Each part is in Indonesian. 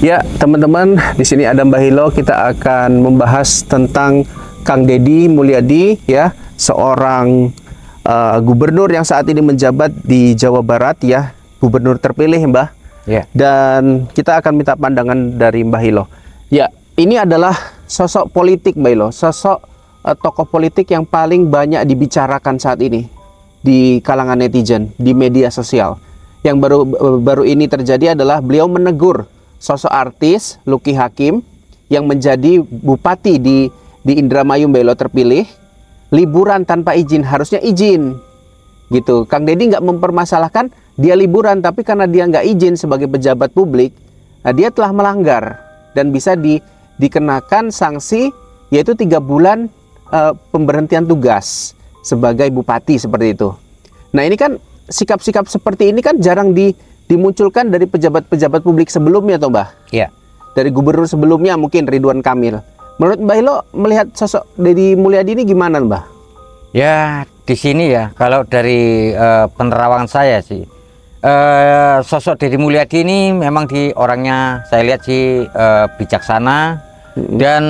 Ya, teman-teman, di sini ada Mbah Hilo. Kita akan membahas tentang Kang Deddy Mulyadi, ya, seorang gubernur yang saat ini menjabat di Jawa Barat, ya, gubernur terpilih, Mbah. Ya. Dan kita akan minta pandangan dari Mbah Hilo. Ya, ini adalah sosok politik, Mbah Hilo, sosok tokoh politik yang paling banyak dibicarakan saat ini di kalangan netizen, di media sosial. Yang baru ini terjadi adalah beliau menegur sosok artis Lucky Hakim yang menjadi bupati di Indramayu, Mbah Hilo, terpilih, liburan tanpa izin. Harusnya izin gitu. Kang Deddy nggak mempermasalahkan dia liburan, tapi karena dia nggak izin sebagai pejabat publik, nah dia telah melanggar dan bisa dikenakan sanksi, yaitu 3 bulan pemberhentian tugas sebagai bupati, seperti itu. Nah, ini kan sikap-sikap seperti ini kan jarang dimunculkan dari pejabat-pejabat publik sebelumnya, toh, Mbah? Iya. Dari gubernur sebelumnya mungkin Ridwan Kamil. Menurut Mbah Hilo melihat sosok Deddy Mulyadi ini gimana, Mbah? Ya, di sini ya, kalau dari penerawangan saya sih, sosok Deddy Mulyadi ini memang orangnya saya lihat sih bijaksana dan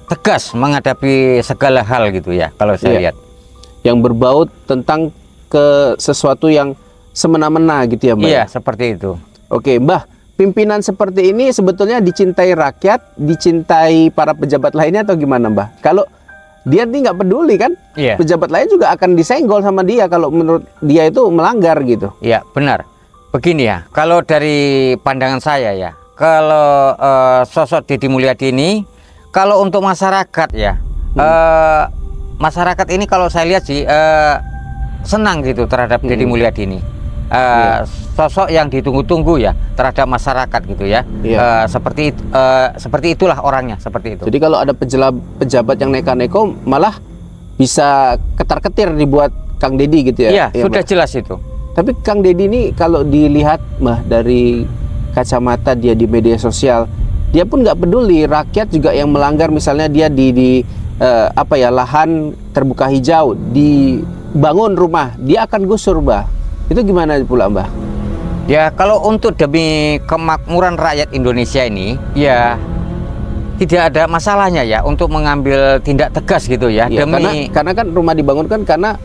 tegas menghadapi segala hal gitu ya, kalau saya lihat. Yang berbau tentang ke sesuatu yang semena-mena gitu ya, Mbah? Iya, seperti itu. Oke, Mbah, pimpinan seperti ini sebetulnya dicintai rakyat, dicintai para pejabat lainnya atau gimana, Mbah? Kalau dia nih nggak peduli kan, pejabat lain juga akan disenggol sama dia kalau menurut dia itu melanggar gitu. Iya, benar. Begini ya, kalau dari pandangan saya ya, kalau sosok Deddy Mulyadi ini, kalau untuk masyarakat ya, masyarakat ini kalau saya lihat sih senang gitu terhadap Deddy Mulyadi ini. Sosok yang ditunggu-tunggu ya terhadap masyarakat gitu ya. Seperti itulah orangnya, seperti itu. Jadi kalau ada pejabat yang neka-neko malah bisa ketar-ketir dibuat Kang Deddy gitu ya? Iya, sudah jelas itu. Tapi Kang Deddy ini kalau dilihat, Mbah, dari kacamata dia di media sosial, dia pun nggak peduli rakyat juga yang melanggar, misalnya dia di lahan terbuka hijau, dibangun rumah, dia akan gusur, Mbah. Itu gimana pula, Mbah? Ya, kalau untuk demi kemakmuran rakyat Indonesia ini, ya tidak ada masalahnya ya untuk mengambil tindak tegas gitu ya. Ya, karena kan rumah dibangun kan karena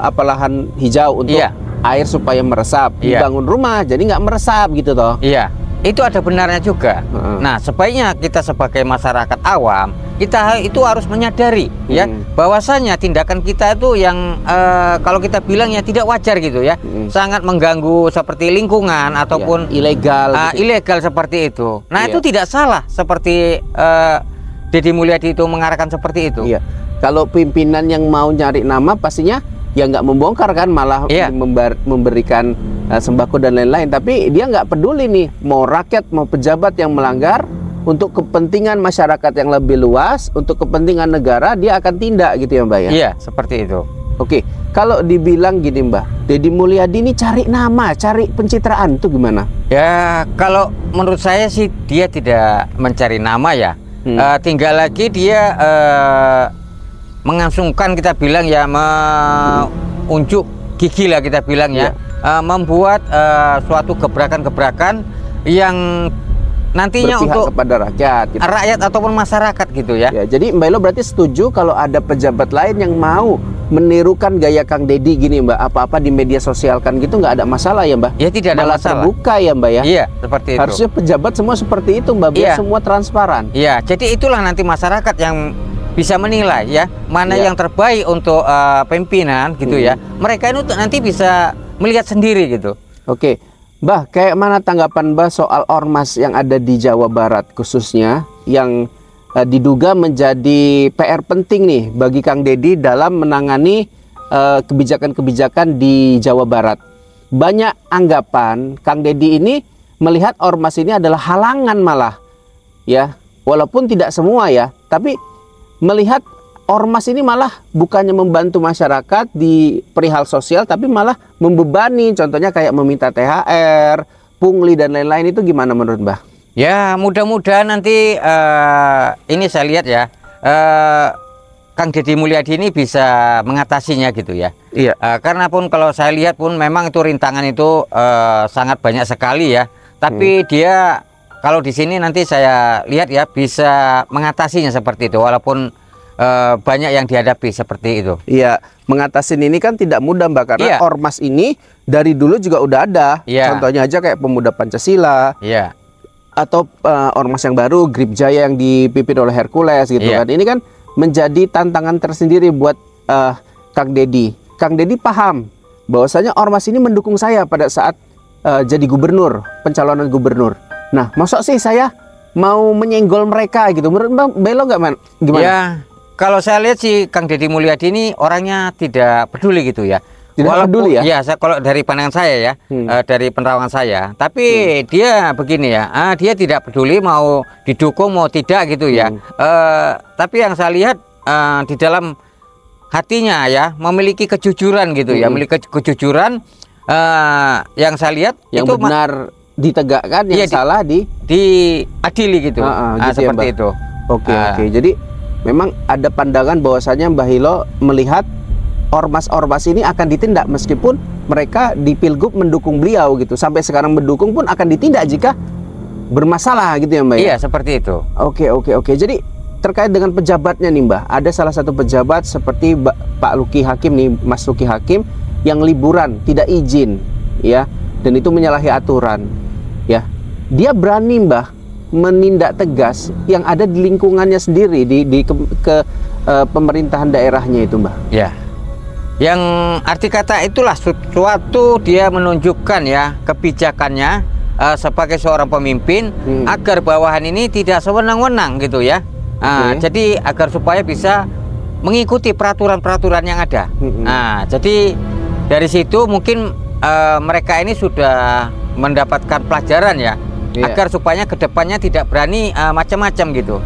lahan hijau untuk air supaya meresap. Dibangun rumah jadi nggak meresap gitu toh. Iya, itu ada benarnya juga. Nah, sebaiknya kita sebagai masyarakat awam, kita itu harus menyadari ya bahwasanya tindakan kita itu yang kalau kita bilang ya tidak wajar gitu ya, sangat mengganggu seperti lingkungan ataupun ilegal ilegal seperti itu. Nah, itu tidak salah seperti Deddy Mulyadi itu mengarahkan seperti itu. Iya. Kalau pimpinan yang mau nyari nama pastinya ya nggak membongkar kan, malah memberikan sembako dan lain-lain. Tapi dia nggak peduli nih mau rakyat mau pejabat yang melanggar, untuk kepentingan masyarakat yang lebih luas, untuk kepentingan negara, dia akan tindak gitu ya, Mbah ya? Iya, seperti itu. Oke, kalau dibilang gini, Mbah, Deddy Mulyadi ini cari nama, cari pencitraan, itu gimana? Ya, kalau menurut saya sih dia tidak mencari nama ya. Tinggal lagi dia mengangsungkan, kita bilang ya, unjuk gigi lah kita bilang ya, membuat suatu gebrakan-gebrakan yang nantinya berpihak untuk kepada rakyat gitu. Rakyat ataupun masyarakat gitu ya. Jadi Mbah Hilo berarti setuju kalau ada pejabat lain yang mau menirukan gaya Kang Deddy gini, Mbak, apa-apa di media sosial kan gitu, nggak ada masalah ya, Mbah? Ya, tidak ada malah masalah. Terbuka ya, Mbah ya? Iya, seperti itu. Harusnya pejabat semua seperti itu, Mbak, biar semua transparan. Iya, jadi itulah nanti masyarakat yang bisa menilai ya, mana yang terbaik untuk pimpinan gitu ya. Mereka itu nanti bisa melihat sendiri gitu. Oke. Mbah, kayak mana tanggapan Mbah soal ormas yang ada di Jawa Barat khususnya yang diduga menjadi PR penting nih bagi Kang Deddy dalam menangani kebijakan-kebijakan di Jawa Barat. Banyak anggapan Kang Deddy ini melihat ormas ini adalah halangan malah ya, walaupun tidak semua ya, tapi melihat ormas ini malah bukannya membantu masyarakat di perihal sosial, tapi malah membebani, contohnya kayak meminta THR, pungli dan lain-lain. Itu gimana menurut Mbah? Ya, mudah-mudahan nanti ini saya lihat ya, Kang Deddy Mulyadi ini bisa mengatasinya gitu ya. Iya. Karena pun kalau saya lihat pun memang itu rintangan itu sangat banyak sekali ya. Tapi dia kalau di sini nanti saya lihat ya bisa mengatasinya seperti itu, walaupun banyak yang dihadapi seperti itu. Iya, mengatasin ini kan tidak mudah Mbak, karena ormas ini dari dulu juga udah ada. Contohnya aja kayak Pemuda Pancasila. Atau ormas yang baru, Grip Jaya yang dipimpin oleh Hercules gitu kan. Ini kan menjadi tantangan tersendiri buat Kang Deddy. Kang Deddy paham bahwasanya ormas ini mendukung saya pada saat jadi gubernur, pencalonan gubernur. Nah, maksud sih saya mau menyenggol mereka gitu. Menurut Bang Bailo nggak, man? Gimana? Ya, kalau saya lihat sih Kang Deddy Mulyadi ini orangnya tidak peduli gitu ya. Tidak peduli ya? Ya, kalau dari pandangan saya ya, dari penerawangan saya. Tapi dia begini ya, dia tidak peduli mau didukung mau tidak gitu ya. Tapi yang saya lihat di dalam hatinya ya memiliki kejujuran gitu ya, memiliki kejujuran. Yang saya lihat yang itu benar ditegakkan, yang salah diadili gitu. Gitu seperti ya, itu. Oke. Jadi memang ada pandangan bahwasanya Mbah Hilo melihat ormas-ormas ini akan ditindak meskipun mereka di Pilgub mendukung beliau gitu. Sampai sekarang mendukung pun akan ditindak jika bermasalah gitu ya Mbak. Iya, seperti itu. Oke. Jadi terkait dengan pejabatnya nih Mbah, ada salah satu pejabat seperti Pak Luki Hakim nih, Mas Luki Hakim, yang liburan tidak izin ya, dan itu menyalahi aturan ya. Dia berani Mbah menindak tegas yang ada di lingkungannya sendiri, di pemerintahan daerahnya itu Mbah. Ya. Yang arti kata itulah suatu dia menunjukkan ya kebijakannya sebagai seorang pemimpin agar bawahan ini tidak sewenang-wenang gitu ya. Jadi agar supaya bisa mengikuti peraturan-peraturan yang ada. Jadi dari situ mungkin mereka ini sudah mendapatkan pelajaran ya, agar supaya kedepannya tidak berani macam-macam gitu.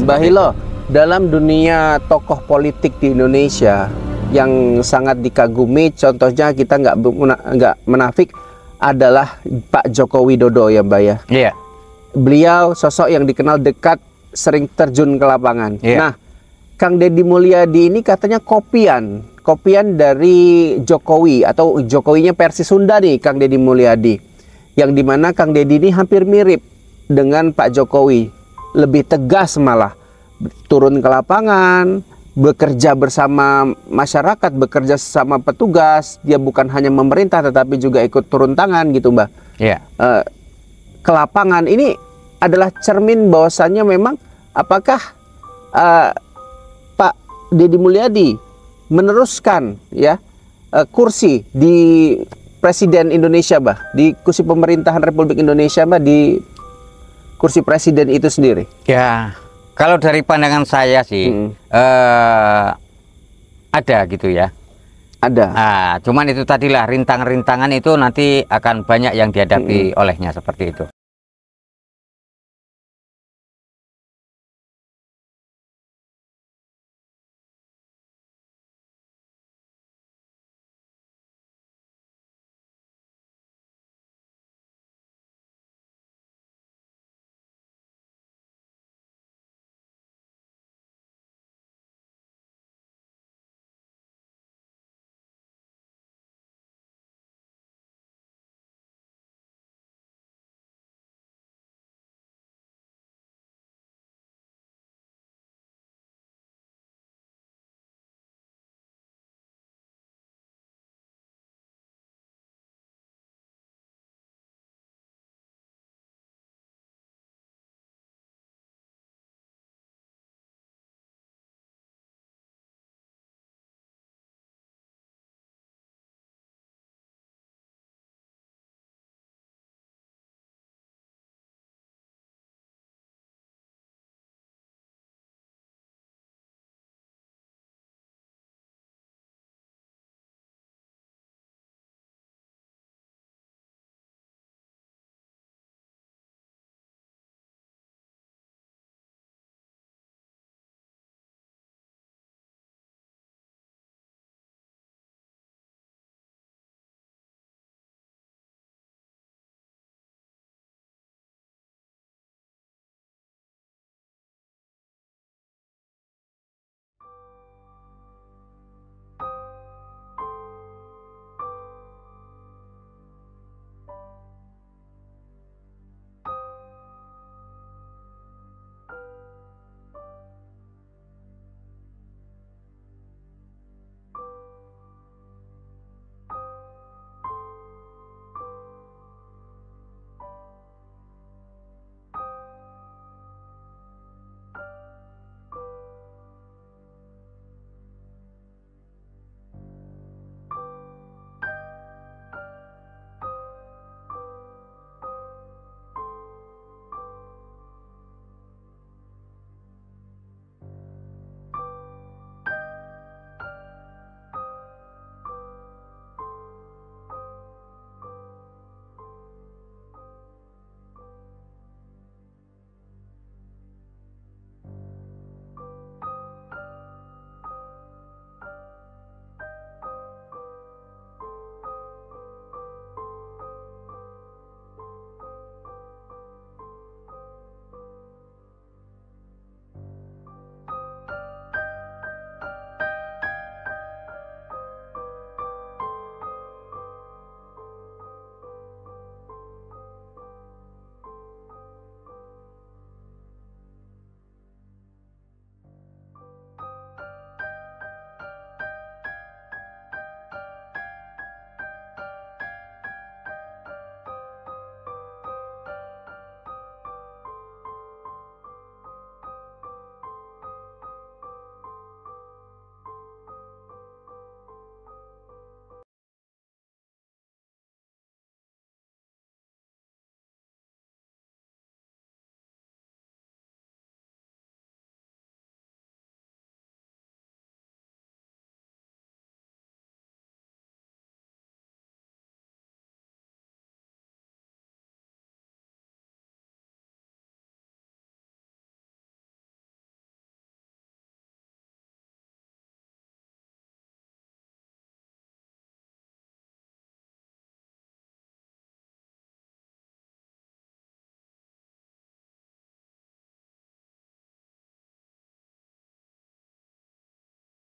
Mbah Hilo, dalam dunia tokoh politik di Indonesia yang sangat dikagumi, contohnya kita nggak menafik adalah Pak Joko Widodo ya Mbak ya. Beliau sosok yang dikenal dekat, sering terjun ke lapangan. Nah, Kang Deddy Mulyadi ini katanya kopian dari Jokowi, atau Jokowinya versi Sunda nih Kang Deddy Mulyadi, yang dimana Kang Deddy ini hampir mirip dengan Pak Jokowi, lebih tegas malah, turun ke lapangan, bekerja bersama masyarakat, bekerja sama petugas. Dia bukan hanya memerintah tetapi juga ikut turun tangan gitu Mbak. Ke lapangan ini adalah cermin bahwasannya memang apakah Pak Deddy Mulyadi meneruskan ya kursi di Presiden Indonesia Mbah, di kursi pemerintahan Republik Indonesia Mbah, di kursi presiden itu sendiri. Ya, kalau dari pandangan saya sih ada gitu ya. Ada. Cuman itu tadilah rintangan-rintangan itu nanti akan banyak yang dihadapi olehnya seperti itu.